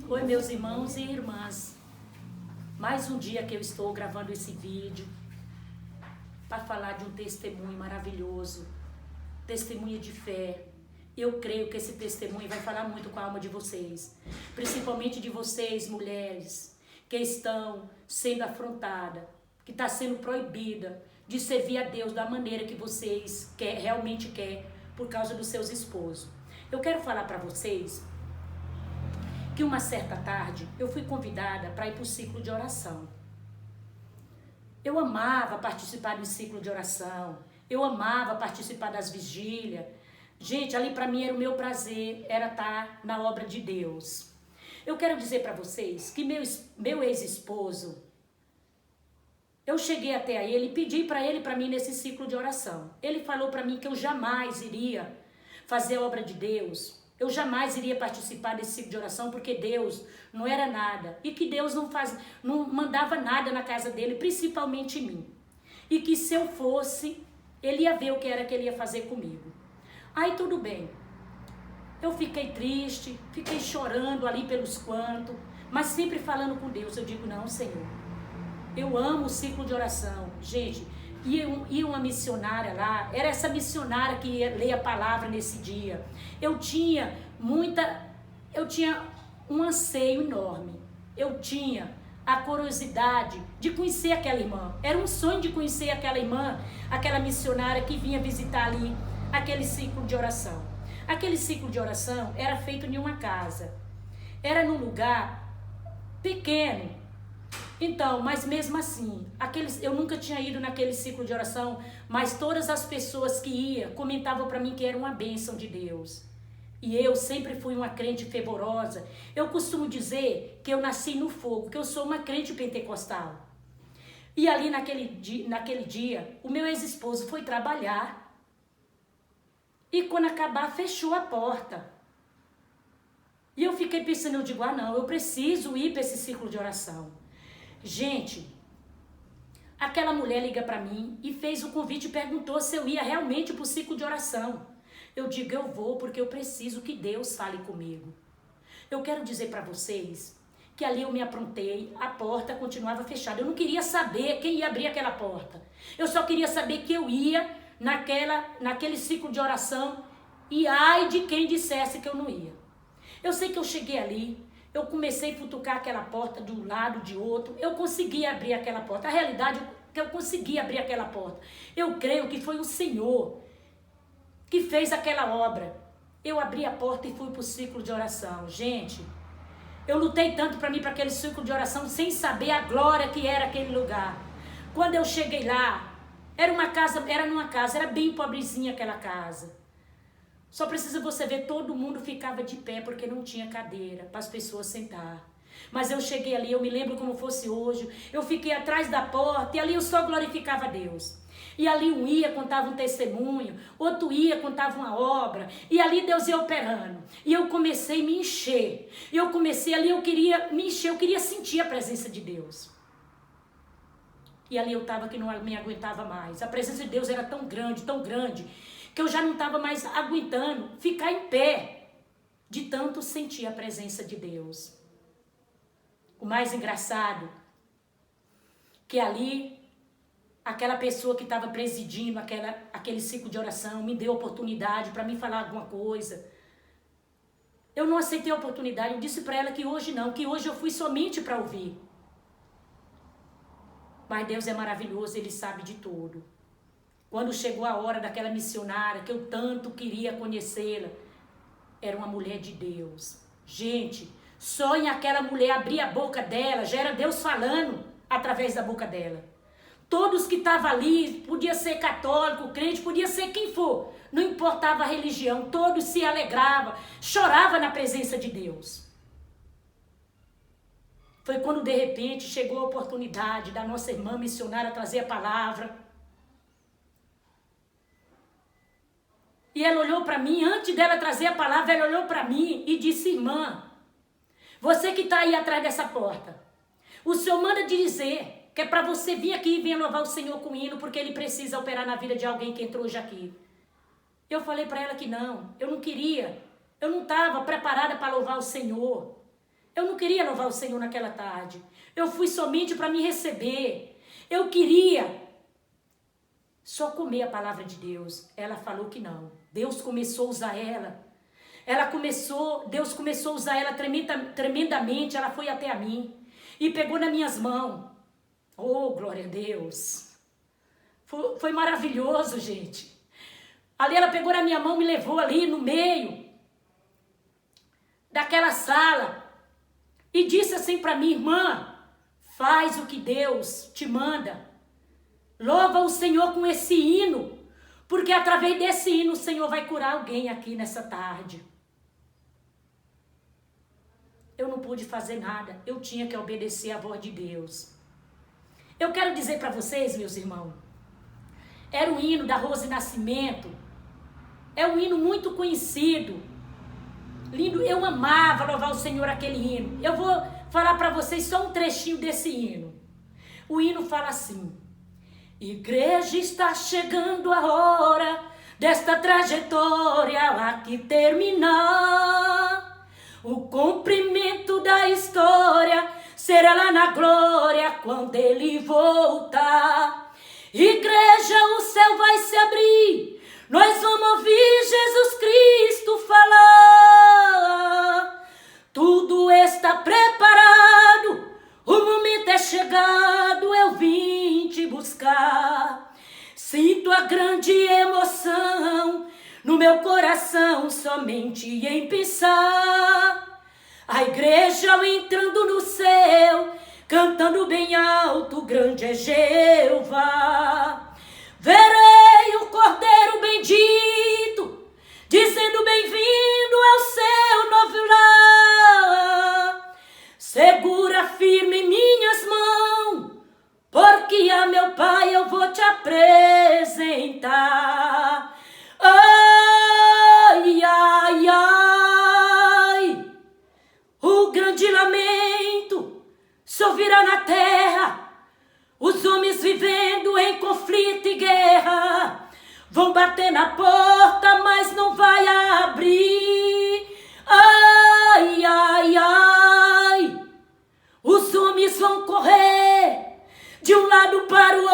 Oi, meus irmãos e irmãs. Mais um dia que eu estou gravando esse vídeo para falar de um testemunho maravilhoso, testemunho de fé. Eu creio que esse testemunho vai falar muito com a alma de vocês, principalmente de vocês, mulheres, que estão sendo afrontadas, que está sendo proibida de servir a Deus da maneira que vocês realmente querem por causa dos seus esposos. Eu quero falar para vocês que uma certa tarde eu fui convidada para ir para o ciclo de oração. Eu amava participar do ciclo de oração, eu amava participar das vigílias. Gente, ali para mim era o meu prazer, era estar na obra de Deus. Eu quero dizer para vocês que meu ex-esposo, eu cheguei até ele e pedi para mim nesse ciclo de oração. Ele falou para mim que eu jamais iria fazer a obra de Deus. Eu jamais iria participar desse ciclo de oração porque Deus não era nada. E que Deus não mandava nada na casa dele, principalmente em mim. E que se eu fosse, ele ia ver o que era que ele ia fazer comigo. Aí tudo bem. Eu fiquei triste, fiquei chorando ali pelos cantos, mas sempre falando com Deus. Eu digo, não, Senhor, eu amo o ciclo de oração. Gente, ia uma missionária lá, era essa missionária que ia ler a palavra nesse dia. Eu tinha um anseio enorme. Eu tinha a curiosidade de conhecer aquela irmã. Era um sonho de conhecer aquela irmã, aquela missionária que vinha visitar ali aquele ciclo de oração. Aquele ciclo de oração era feito em uma casa. Era num lugar pequeno. Então, mas mesmo assim, eu nunca tinha ido naquele ciclo de oração, mas todas as pessoas que iam comentavam para mim que era uma bênção de Deus. E eu sempre fui uma crente fervorosa. Eu costumo dizer que eu nasci no fogo, que eu sou uma crente pentecostal. E ali naquele dia, o meu ex-esposo foi trabalhar. E quando acabar, fechou a porta. E eu fiquei pensando, eu digo, não, eu preciso ir para esse ciclo de oração. Gente, aquela mulher liga para mim e fez o convite e perguntou se eu ia realmente para o ciclo de oração. Eu digo, eu vou porque eu preciso que Deus fale comigo. Eu quero dizer para vocês que ali eu me aprontei, a porta continuava fechada. Eu não queria saber quem ia abrir aquela porta. Eu só queria saber que eu ia naquele ciclo de oração e ai de quem dissesse que eu não ia. Eu sei que eu cheguei ali. Eu comecei a futucar aquela porta de um lado, de outro. Eu consegui abrir aquela porta. A realidade é que eu consegui abrir aquela porta. Eu creio que foi o Senhor que fez aquela obra. Eu abri a porta e fui para o ciclo de oração. Gente, eu lutei tanto para mim para aquele ciclo de oração sem saber a glória que era aquele lugar. Quando eu cheguei lá, era numa casa, era bem pobrezinha aquela casa. Só precisa você ver, todo mundo ficava de pé porque não tinha cadeira para as pessoas sentar. Mas eu cheguei ali, eu me lembro como fosse hoje, eu fiquei atrás da porta e ali eu só glorificava a Deus. E ali um ia, contava um testemunho, outro ia, contava uma obra, e ali Deus ia operando. E eu comecei a me encher. E eu comecei ali, eu queria me encher, eu queria sentir a presença de Deus. E ali eu estava que não me aguentava mais. A presença de Deus era tão grande, que eu já não estava mais aguentando ficar em pé, de tanto sentir a presença de Deus. O mais engraçado, que ali, aquela pessoa que estava presidindo aquele ciclo de oração, me deu oportunidade para me falar alguma coisa. Eu não aceitei a oportunidade, eu disse para ela que hoje não, que hoje eu fui somente para ouvir. Mas Deus é maravilhoso, Ele sabe de tudo. Quando chegou a hora daquela missionária, que eu tanto queria conhecê-la, era uma mulher de Deus. Gente, só em aquela mulher abrir a boca dela, já era Deus falando através da boca dela. Todos que estavam ali, podia ser católico, crente, podia ser quem for, não importava a religião, todos se alegravam, choravam na presença de Deus. Foi quando de repente chegou a oportunidade da nossa irmã missionária trazer a palavra. E ela olhou para mim, antes dela trazer a palavra, ela olhou para mim e disse, irmã, você que está aí atrás dessa porta, o Senhor manda dizer que é para você vir aqui e vir louvar o Senhor com hino, porque Ele precisa operar na vida de alguém que entrou hoje aqui. Eu falei para ela que não, eu não queria, eu não estava preparada para louvar o Senhor. Eu não queria louvar o Senhor naquela tarde. Eu fui somente para me receber. Eu queria só comer a palavra de Deus. Ela falou que não. Deus começou a usar ela. Deus começou a usar ela tremendamente. Ela foi até a mim e pegou nas minhas mãos. Oh, glória a Deus. Foi maravilhoso, gente. Ali ela pegou na minha mão, me levou ali no meio daquela sala e disse assim para mim: irmã, faz o que Deus te manda. Louva o Senhor com esse hino, porque através desse hino o Senhor vai curar alguém aqui nessa tarde. Eu não pude fazer nada, eu tinha que obedecer à voz de Deus. Eu quero dizer para vocês, meus irmãos, era o hino da Rose Nascimento, é um hino muito conhecido, lindo, eu amava louvar o Senhor aquele hino. Eu vou falar para vocês só um trechinho desse hino. O hino fala assim: igreja, está chegando a hora desta trajetória lá que terminar. O cumprimento da história será lá na glória quando ele voltar. Igreja, o céu vai se abrir, nós vamos ouvir Jesus Cristo falar. Tudo está preparado, o momento é chegado, eu vim te buscar. Sinto a grande emoção no meu coração somente em pensar. A igreja entrando no céu, cantando bem alto, grande é Jeová. Verei o Cordeiro bendito, dizendo bem-vindo ao seu novo lar. Segura firme em minhas mãos, porque a meu Pai eu vou te apresentar. Ai, ai, ai, o grande lamento se ouvirá na terra, os homens vivendo em conflito e guerra, vão bater na porta, mas não vai abrir. Ai, ai, ai, os homens vão correr de um lado para o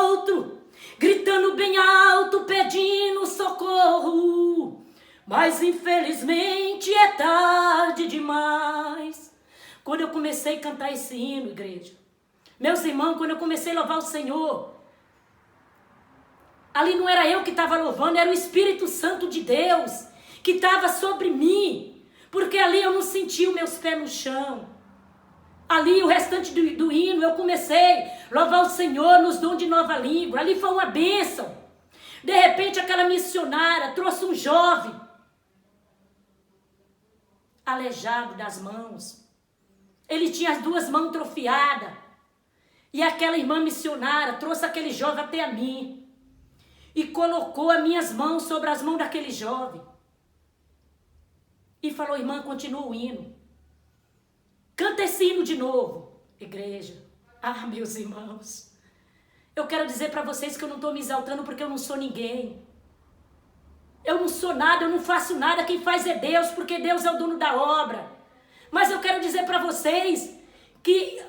outro, gritando bem alto, pedindo socorro. Mas infelizmente é tarde demais. Quando eu comecei a cantar esse hino, igreja, meus irmãos, quando eu comecei a louvar o Senhor, ali não era eu que estava louvando, era o Espírito Santo de Deus que estava sobre mim, porque ali eu não senti os meus pés no chão. Ali o restante do hino eu comecei a louvar o Senhor nos dons de nova língua. Ali foi uma bênção. De repente aquela missionária trouxe um jovem aleijado das mãos. Ele tinha as duas mãos atrofiadas. E aquela irmã missionária trouxe aquele jovem até a mim e colocou as minhas mãos sobre as mãos daquele jovem e falou: irmã, continua o hino. Canta esse hino de novo, igreja. Ah, meus irmãos, eu quero dizer para vocês que eu não estou me exaltando porque eu não sou ninguém. Eu não sou nada, eu não faço nada. Quem faz é Deus, porque Deus é o dono da obra. Mas eu quero dizer para vocês que,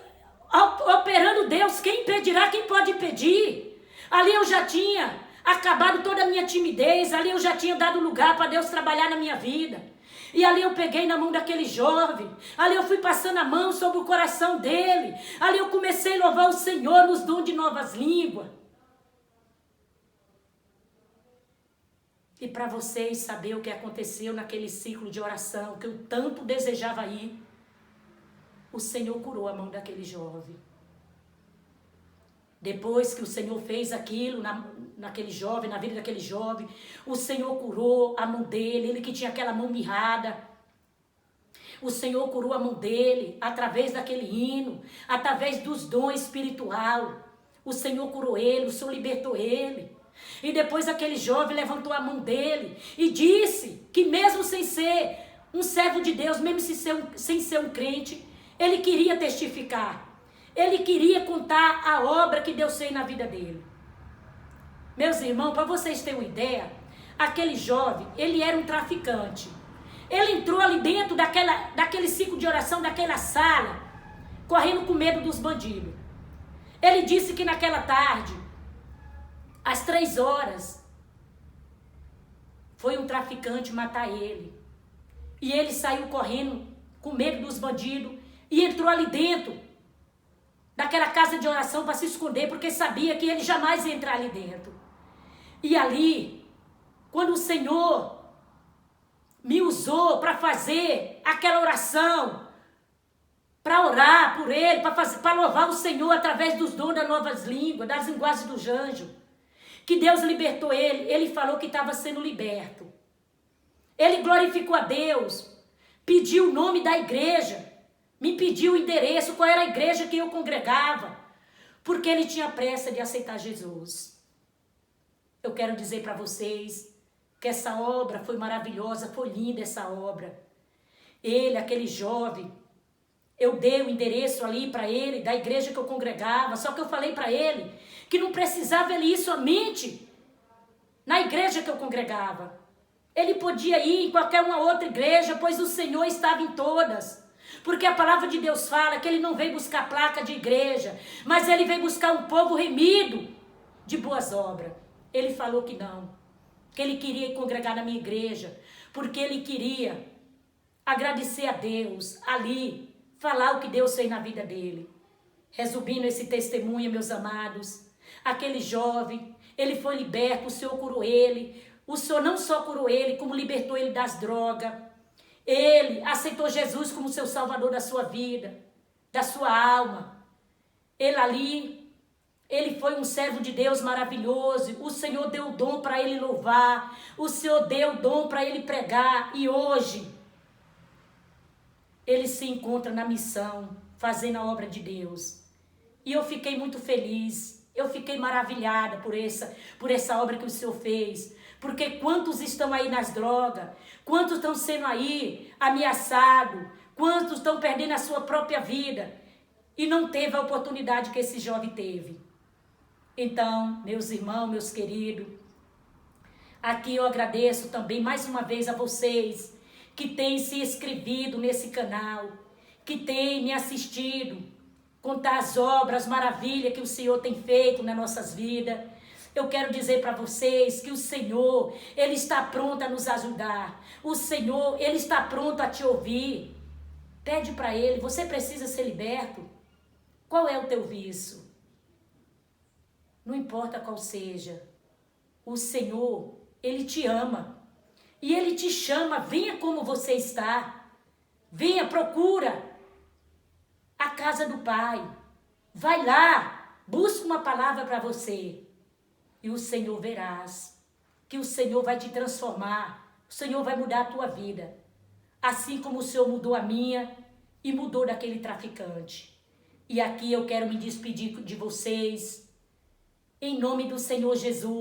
operando Deus, quem impedirá? Quem pode impedir? Ali eu já tinha acabado toda a minha timidez. Ali eu já tinha dado lugar para Deus trabalhar na minha vida. E ali eu peguei na mão daquele jovem, ali eu fui passando a mão sobre o coração dele, ali eu comecei a louvar o Senhor nos dons de novas línguas. E para vocês saberem o que aconteceu naquele ciclo de oração, que eu tanto desejava ir, o Senhor curou a mão daquele jovem. Depois que o Senhor fez aquilo naquele jovem, na vida daquele jovem, o Senhor curou a mão dele, ele que tinha aquela mão mirrada. O Senhor curou a mão dele através daquele hino, através dos dons espiritual. O Senhor curou ele, o Senhor libertou ele. E depois aquele jovem levantou a mão dele e disse que mesmo sem ser um servo de Deus, mesmo sem ser um crente, ele queria testificar. Ele queria contar a obra que Deus fez na vida dele. Meus irmãos, para vocês terem uma ideia, aquele jovem, ele era um traficante. Ele entrou ali dentro daquele ciclo de oração, daquela sala, correndo com medo dos bandidos. Ele disse que naquela tarde, às 3 horas, foi um traficante matar ele. E ele saiu correndo com medo dos bandidos e entrou ali dentro daquela casa de oração para se esconder, porque sabia que ele jamais ia entrar ali dentro. E ali, quando o Senhor me usou para fazer aquela oração, para orar por ele, para louvar o Senhor através dos dons das novas línguas, das linguagens dos anjos, que Deus libertou ele, ele falou que estava sendo liberto. Ele glorificou a Deus, pediu o nome da igreja, me pediu o endereço, qual era a igreja que eu congregava, porque ele tinha pressa de aceitar Jesus. Eu quero dizer para vocês que essa obra foi maravilhosa, foi linda essa obra. Ele, aquele jovem, eu dei o endereço ali para ele, da igreja que eu congregava, só que eu falei para ele que não precisava ele ir somente na igreja que eu congregava. Ele podia ir em qualquer uma outra igreja, pois o Senhor estava em todas. Porque a palavra de Deus fala que ele não veio buscar placa de igreja, mas ele veio buscar um povo remido de boas obras. Ele falou que não, que ele queria ir congregar na minha igreja, porque ele queria agradecer a Deus ali, falar o que Deus fez na vida dele. Resumindo esse testemunho, meus amados, aquele jovem, ele foi liberto, o Senhor curou ele. O Senhor não só curou ele, como libertou ele das drogas. Ele aceitou Jesus como seu salvador da sua vida, da sua alma. Ele ali, ele foi um servo de Deus maravilhoso. O Senhor deu o dom para ele louvar. O Senhor deu o dom para ele pregar. E hoje, ele se encontra na missão, fazendo a obra de Deus. E eu fiquei muito feliz. Eu fiquei maravilhada por essa obra que o Senhor fez. Porque quantos estão aí nas drogas, quantos estão sendo aí ameaçados, quantos estão perdendo a sua própria vida e não teve a oportunidade que esse jovem teve. Então, meus irmãos, meus queridos, aqui eu agradeço também mais uma vez a vocês que têm se inscrito nesse canal, que têm me assistido, contar as obras, maravilhas que o Senhor tem feito nas nossas vidas. Eu quero dizer para vocês que o Senhor, Ele está pronto a nos ajudar. O Senhor, Ele está pronto a te ouvir. Pede para Ele, você precisa ser liberto. Qual é o teu vício? Não importa qual seja. O Senhor, Ele te ama. E Ele te chama, venha como você está. Venha, procura a casa do Pai. Vai lá, busca uma palavra para você. E o Senhor verás que o Senhor vai te transformar, o Senhor vai mudar a tua vida, assim como o Senhor mudou a minha e mudou daquele traficante. E aqui eu quero me despedir de vocês, em nome do Senhor Jesus.